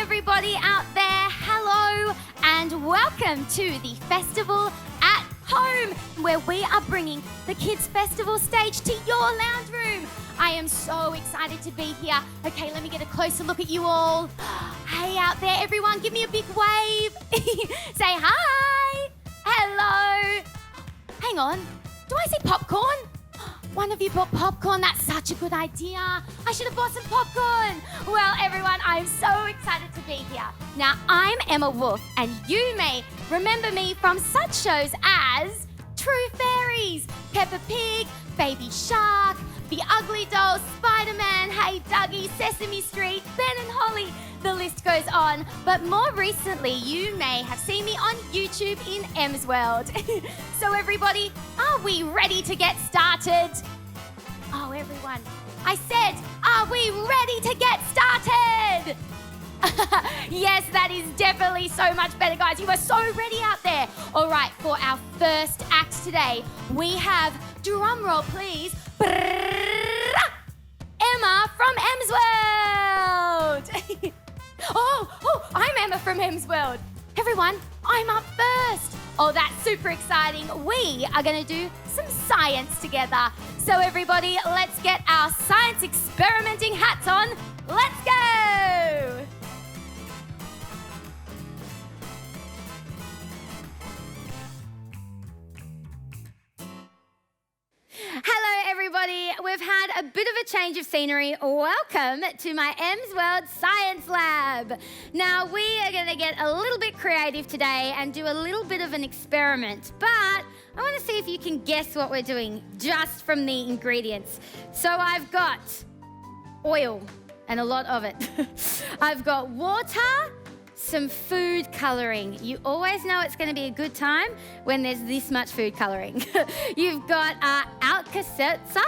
everybody out there, hello and welcome to the Festival at Home, where we are bringing the Kids Festival stage to your lounge room. I am so excited to be here. Okay, let me get a closer look at you all. Hey out there, everyone, give me a big wave. Say hi. Hello. Hang on, do I see popcorn? One of you bought popcorn. That's such a good idea. I should have bought some popcorn. Well, everyone, I'm so excited to be here. Now, I'm Emma Wolf, and you may remember me from such shows as True Fairies, Peppa Pig, Baby Shark, The Ugly Doll, Spider-Man, Hey Dougie, Sesame Street, Ben and Holly. The list goes on. But more recently, you may have seen me on YouTube in Em's World. So everybody, are we ready to get started? Oh, everyone, I said, are we ready to get started? Yes, that is definitely so much better, guys. You are so ready out there. All right, for our first act today, we have, drum roll please, Emma from Em's World. Oh, I'm Emma from Em's World. Everyone, I'm up first. Oh, that's super exciting. We are going to do some science together. So everybody, let's get our science experimenting hats on. Let's go. Hello everybody, we've had a bit of a change of scenery. Welcome to my Em's World Science Lab. Now we are going to get a little bit creative today and do a little bit of an experiment, but I want to see if you can guess what we're doing just from the ingredients. So I've got oil and a lot of it. I've got water, some food colouring. You always know it's going to be a good time when there's this much food colouring. You've got Alka-Seltzer.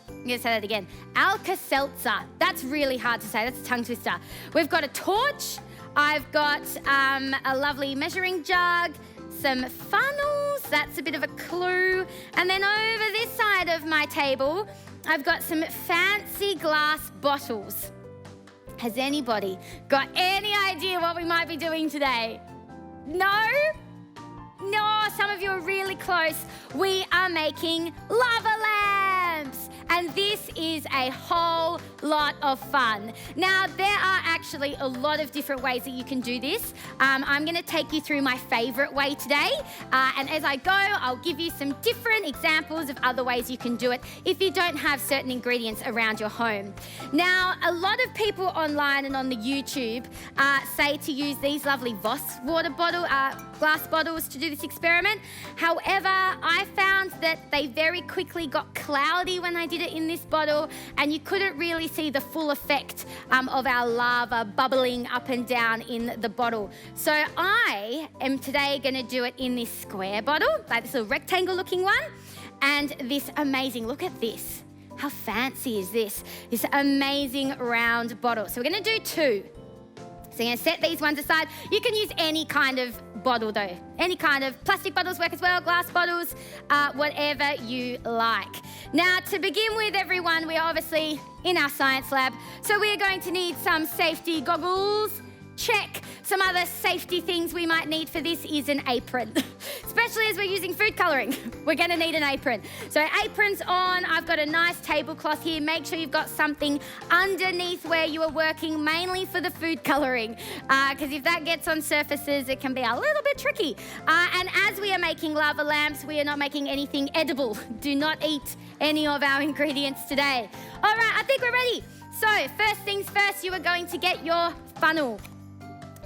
I'm going to say that again. Alka-Seltzer. That's really hard to say. That's a tongue twister. We've got a torch. I've got a lovely measuring jug, some funnels. That's a bit of a clue. And then over this side of my table, I've got some fancy glass bottles. Has anybody got any idea what we might be doing today? No? No, some of you are really close. We are making lava lamps. And this is a whole lot of fun. Now, there are actually a lot of different ways that you can do this. I'm going to take you through my favourite way today. And as I go, I'll give you some different examples of other ways you can do it if you don't have certain ingredients around your home. Now, a lot of people online and on the YouTube say to use these lovely Voss water bottle, glass bottles to do this experiment. However, I found that they very quickly got cloudy when I did it in this bottle, and you couldn't really see the full effect of our lava bubbling up and down in the bottle. So I am today going to do it in this square bottle, like this little rectangle looking one, and this amazing, look at this. How fancy is this? This amazing round bottle. So we're going to do two. So you're going to set these ones aside. You can use any kind of bottle though. Any kind of plastic bottles work as well, glass bottles, whatever you like. Now, to begin with, everyone, we are obviously in our science lab. So we are going to need some safety goggles. Check. Some other safety things we might need for this is an apron, especially as we're using food colouring. We're going to need an apron. So aprons on. I've got a nice tablecloth here. Make sure you've got something underneath where you are working, mainly for the food colouring, because if that gets on surfaces, it can be a little bit tricky. And as we are making lava lamps, we are not making anything edible. Do not eat any of our ingredients today. All right, I think we're ready. So first things first, you are going to get your funnel.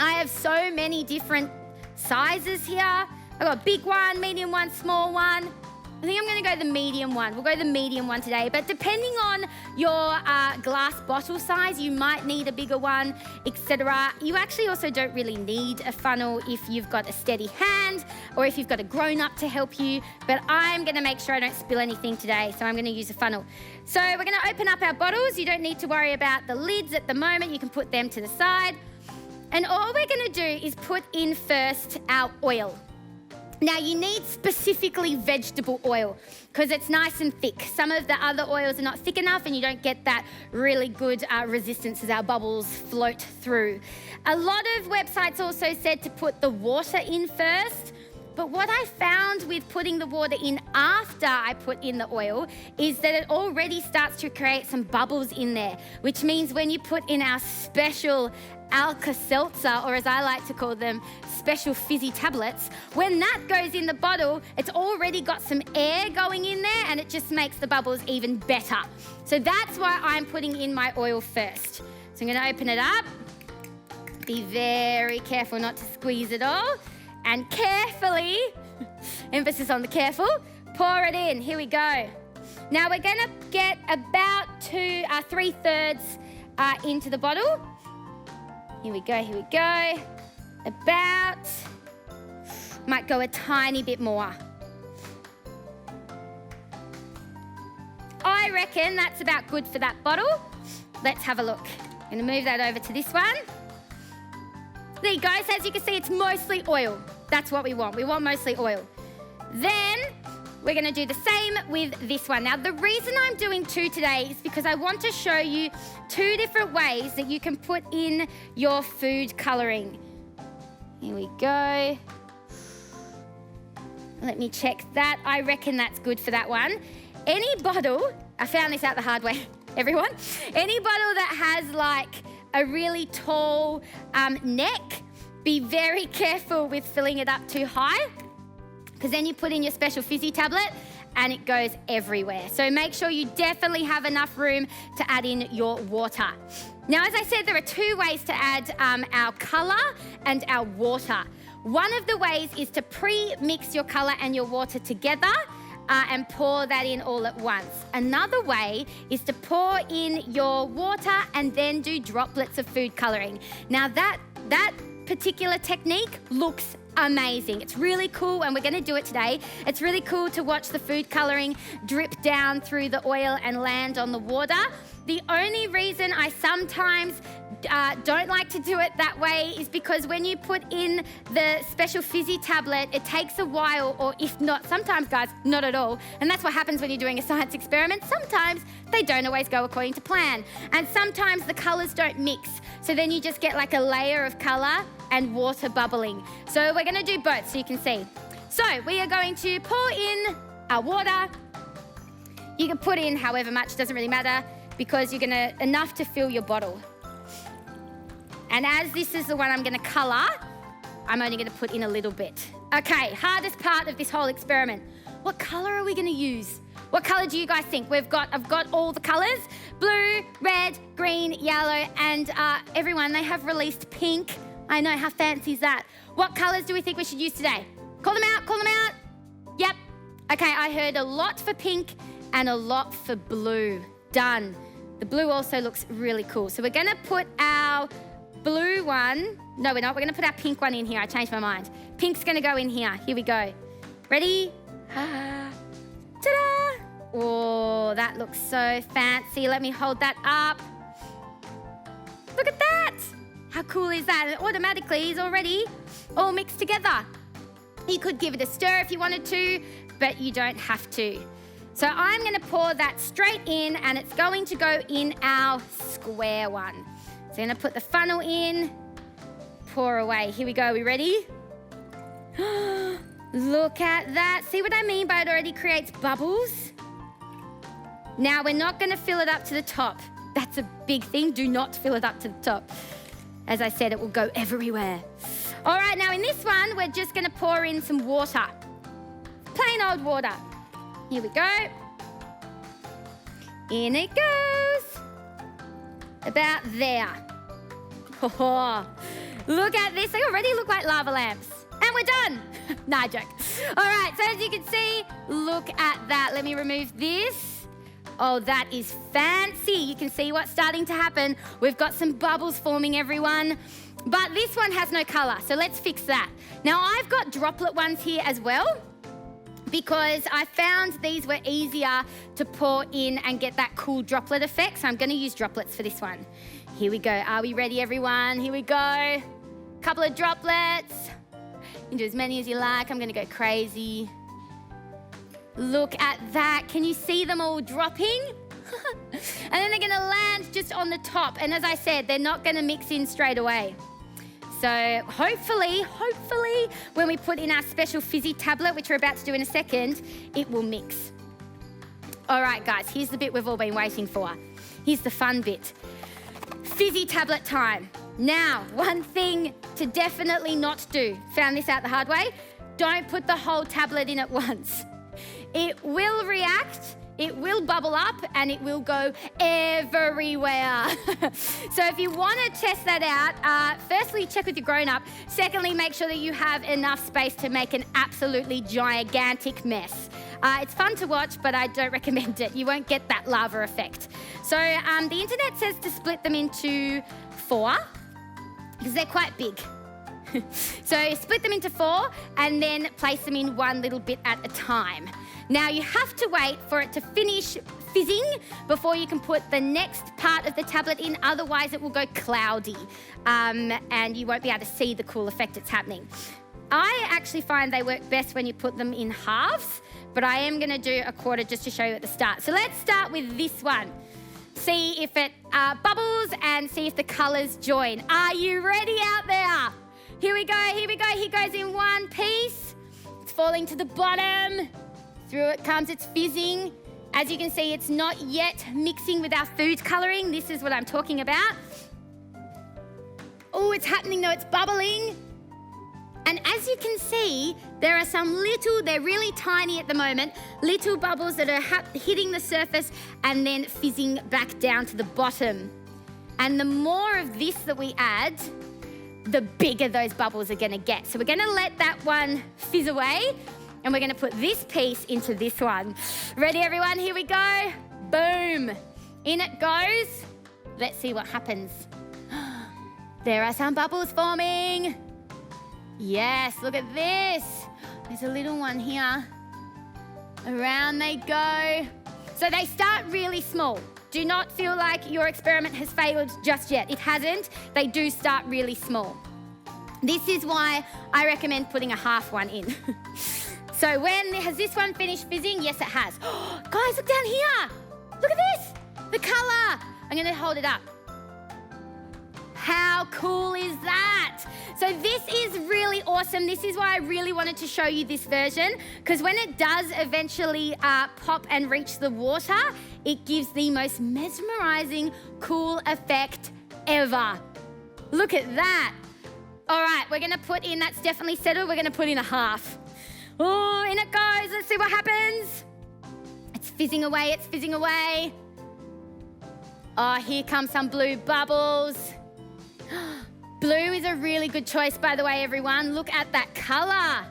I have so many different sizes here. I've got a big one, medium one, small one. I think I'm going to go the medium one. We'll go the medium one today. But depending on your glass bottle size, you might need a bigger one, etc. You actually also don't really need a funnel if you've got a steady hand or if you've got a grown-up to help you. But I'm going to make sure I don't spill anything today, so I'm going to use a funnel. So we're going to open up our bottles. You don't need to worry about the lids at the moment. You can put them to the side. And all we're going to do is put in first our oil. Now, you need specifically vegetable oil because it's nice and thick. Some of the other oils are not thick enough and you don't get that really good resistance as our bubbles float through. A lot of websites also said to put the water in first, but what I found with putting the water in after I put in the oil is that it already starts to create some bubbles in there, which means when you put in our special Alka-Seltzer, or as I like to call them, special fizzy tablets, when that goes in the bottle, it's already got some air going in there and it just makes the bubbles even better. So that's why I'm putting in my oil first. So I'm going to open it up. Be very careful not to squeeze it all. And carefully, emphasis on the careful, pour it in. Here we go. Now we're going to get about 3/3 into the bottle. Here we go, here we go. Might go a tiny bit more. I reckon that's about good for that bottle. Let's have a look. I'm going to move that over to this one. There you go. So as you can see, it's mostly oil. That's what we want. We want mostly oil. Then we're going to do the same with this one. Now, the reason I'm doing 2 today is because I want to show you 2 different ways that you can put in your food colouring. Here we go. Let me check that. I reckon that's good for that one. Any bottle, I found this out the hard way, everyone. Any bottle that has like a really tall neck, be very careful with filling it up too high, because then you put in your special fizzy tablet and it goes everywhere. So make sure you definitely have enough room to add in your water. Now, as I said, there are 2 ways to add our colour and our water. One of the ways is to pre-mix your colour and your water together and pour that in all at once. Another way is to pour in your water and then do droplets of food colouring. Now, that particular technique looks amazing. It's really cool and we're going to do it today. It's really cool to watch the food colouring drip down through the oil and land on the water. The only reason I sometimes don't like to do it that way is because when you put in the special fizzy tablet, it takes a while, or if not, sometimes, guys, not at all. And that's what happens when you're doing a science experiment. Sometimes they don't always go according to plan. And sometimes the colours don't mix. So then you just get like a layer of colour and water bubbling. So we're going to do both so you can see. So we are going to pour in our water. You can put in however much, doesn't really matter, because you're going to enough to fill your bottle. And as this is the one I'm going to colour, I'm only going to put in a little bit. Okay, hardest part of this whole experiment. What colour are we going to use? What colour do you guys think? I've got all the colours. Blue, red, green, yellow, and everyone, they have released pink. I know, how fancy is that? What colours do we think we should use today? Call them out, call them out. Yep. Okay, I heard a lot for pink and a lot for blue. Done. The blue also looks really cool. So we're going to put our blue one. No, we're not. We're going to put our pink one in here. I changed my mind. Pink's going to go in here. Here we go. Ready? Ta-da! Oh, that looks so fancy. Let me hold that up. Look at that. How cool is that? And automatically is already all mixed together. You could give it a stir if you wanted to, but you don't have to. So I'm going to pour that straight in, and it's going to go in our square one. So I'm going to put the funnel in, pour away. Here we go. Are we ready? Look at that. See what I mean by it already creates bubbles? Now, we're not going to fill it up to the top. That's a big thing. Do not fill it up to the top. As I said, it will go everywhere. All right, now in this one, we're just going to pour in some water. Plain old water. Here we go. In it goes. About there. Oh, look at this. They already look like lava lamps. And we're done. Nah, joke. All right, so as you can see, look at that. Let me remove this. Oh, that is fancy. You can see what's starting to happen. We've got some bubbles forming, everyone. But this one has no colour, so let's fix that. Now, I've got droplet ones here as well, because I found these were easier to pour in and get that cool droplet effect. So I'm going to use droplets for this one. Here we go. Are we ready, everyone? Here we go. Couple of droplets. You can do as many as you like. I'm going to go crazy. Look at that. Can you see them all dropping? And then they're going to land just on the top. And as I said, they're not going to mix in straight away. So hopefully, when we put in our special fizzy tablet, which we're about to do in a second, it will mix. All right, guys, here's the bit we've all been waiting for. Here's the fun bit. Fizzy tablet time. Now, one thing to definitely not do, found this out the hard way, don't put the whole tablet in at once. It will react, it will bubble up, and it will go everywhere. So if you want to test that out, firstly, check with your grown-up. Secondly, make sure that you have enough space to make an absolutely gigantic mess. It's fun to watch, but I don't recommend it. You won't get that lava effect. So the internet says to split them into 4, because they're quite big. So split them into 4 and then place them in one little bit at a time. Now you have to wait for it to finish fizzing before you can put the next part of the tablet in, otherwise it will go cloudy and you won't be able to see the cool effect that's happening. I actually find they work best when you put them in halves, but I am going to do a quarter just to show you at the start. So let's start with this one. See if it bubbles and see if the colours join. Are you ready out there? Here we go, here we go. Here goes in one piece. It's falling to the bottom. Through it comes, it's fizzing. As you can see, it's not yet mixing with our food colouring. This is what I'm talking about. Oh, it's happening though, it's bubbling. And as you can see, there are some little, they're really tiny at the moment, little bubbles that are hitting the surface and then fizzing back down to the bottom. And the more of this that we add, the bigger those bubbles are going to get. So we're going to let that one fizz away and we're going to put this piece into this one. Ready, everyone? Here we go. Boom. In it goes. Let's see what happens. There are some bubbles forming. Yes, look at this. There's a little one here. Around they go. So they start really small. Do not feel like your experiment has failed just yet. It hasn't. They do start really small. This is why I recommend putting a half one in. So has this one finished fizzing? Yes, it has. Guys, look down here. Look at this. The colour. I'm going to hold it up. How cool is that? So this is really awesome. This is why I really wanted to show you this version, because when it does eventually pop and reach the water, it gives the most mesmerizing, cool effect ever. Look at that. All right, we're gonna put in, that's definitely settled, we're gonna put in a half. Oh, in it goes, let's see what happens. It's fizzing away, it's fizzing away. Oh, here comes some blue bubbles. Blue is a really good choice, by the way, everyone. Look at that colour.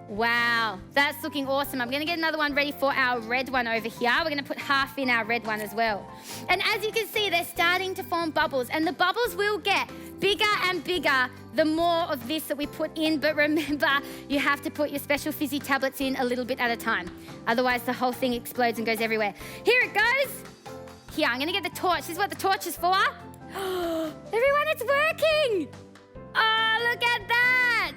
Wow, that's looking awesome. I'm going to get another one ready for our red one over here. We're going to put half in our red one as well. And as you can see, they're starting to form bubbles, and the bubbles will get bigger and bigger the more of this that we put in. But remember, you have to put your special fizzy tablets in a little bit at a time. Otherwise, the whole thing explodes and goes everywhere. Here it goes. Here, I'm going to get the torch. This is what the torch is for. Everyone, it's working. Oh, look at that.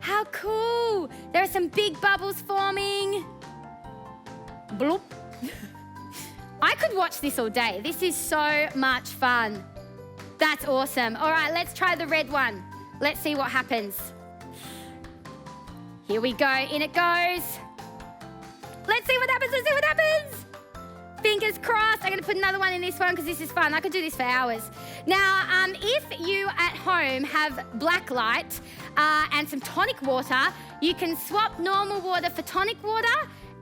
How cool. There are some big bubbles forming. Bloop. I could watch this all day. This is so much fun. That's awesome. All right, let's try the red one. Let's see what happens. Here we go. In it goes. Let's see what happens. Let's see what happens. Fingers crossed. I'm going to put another one in this one because this is fun. I could do this for hours. Now, if you at home have black light and some tonic water, you can swap normal water for tonic water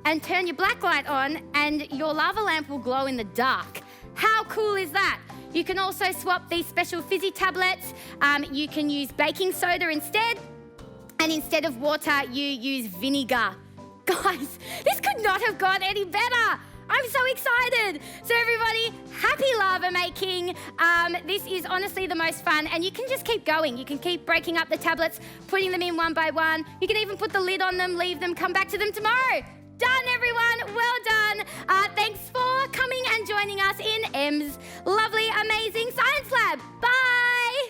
and turn your black light on and your lava lamp will glow in the dark. How cool is that? You can also swap these special fizzy tablets. You can use baking soda instead, and instead of water, you use vinegar. Guys, this could not have gone any better. I'm so excited. So everybody, happy lava making. This is honestly the most fun, and you can just keep going. You can keep breaking up the tablets, putting them in one by one. You can even put the lid on them, leave them, come back to them tomorrow. Done, everyone. Well done. Thanks for coming and joining us in Em's lovely, amazing Science Lab. Bye.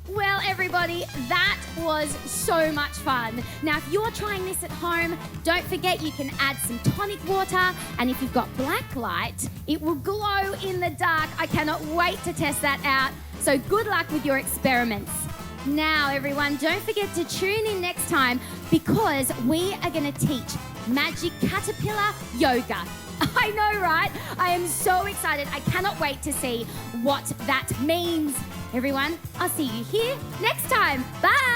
Well, Well, everybody, that was so much fun. Now, if you're trying this at home, don't forget you can add some tonic water, and if you've got black light, it will glow in the dark. I cannot wait to test that out. So good luck with your experiments. Now, everyone, don't forget to tune in next time because we are going to teach magic caterpillar yoga. I know, right? I am so excited. I cannot wait to see what that means. Everyone, I'll see you here next time. Bye.